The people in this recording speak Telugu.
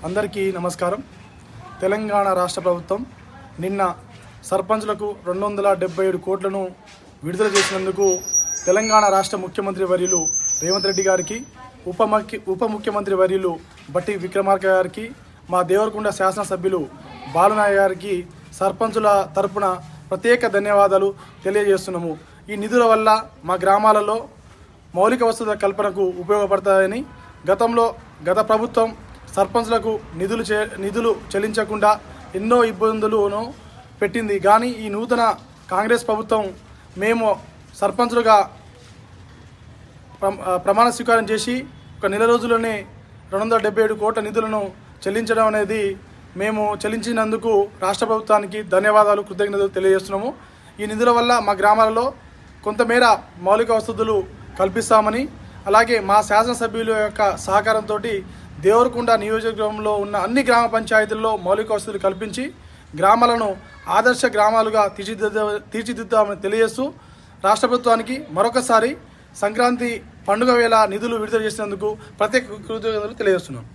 అందరికీ నమస్కారం. తెలంగాణ రాష్ట్ర ప్రభుత్వం నిన్న సర్పంచ్లకు 277 కోట్లను విడుదల చేసినందుకు తెలంగాణ రాష్ట్ర ముఖ్యమంత్రి వర్యులు రేవంత్ రెడ్డి గారికి, ఉప ముఖ్యమంత్రి వర్యులు బట్టి విక్రమార్క గారికి, మా దేవరకొండ శాసనసభ్యులు బాలునాయక్ గారికి సర్పంచుల తరపున ప్రత్యేక ధన్యవాదాలు తెలియజేస్తున్నాము. ఈ నిధుల వల్ల మా గ్రామాలలో మౌలిక వసతుల కల్పనకు ఉపయోగపడతాయని గత ప్రభుత్వం సర్పంచ్లకు నిధులు చెల్లించకుండా ఎన్నో ఇబ్బందులను పెట్టింది. కానీ ఈ నూతన కాంగ్రెస్ ప్రభుత్వం మేము సర్పంచులుగా ప్రమాణ స్వీకారం చేసి ఒక నెల రోజుల్లోనే 277 కోట్ల నిధులను చెల్లించడం అనేది మేము చెల్లించినందుకు రాష్ట్ర ప్రభుత్వానికి ధన్యవాదాలు, కృతజ్ఞతలు తెలియజేస్తున్నాము. ఈ నిధుల వల్ల మా గ్రామాలలో కొంతమేర మౌలిక వసతులు కల్పిస్తామని, అలాగే మా శాసనసభ్యుల యొక్క సహకారంతో దేవరకొండ నియోజకవర్గంలో ఉన్న అన్ని గ్రామ పంచాయతీల్లో మౌలిక వసతులు కల్పించి గ్రామాలను ఆదర్శ గ్రామాలుగా తీర్చిదిద్దామని తెలియజేస్తూ రాష్ట్ర ప్రభుత్వానికి మరొకసారి సంక్రాంతి పండుగ వేళ నిధులు విడుదల చేసినందుకు ప్రత్యేక కృతజ్ఞతలు తెలియజేస్తున్నాం.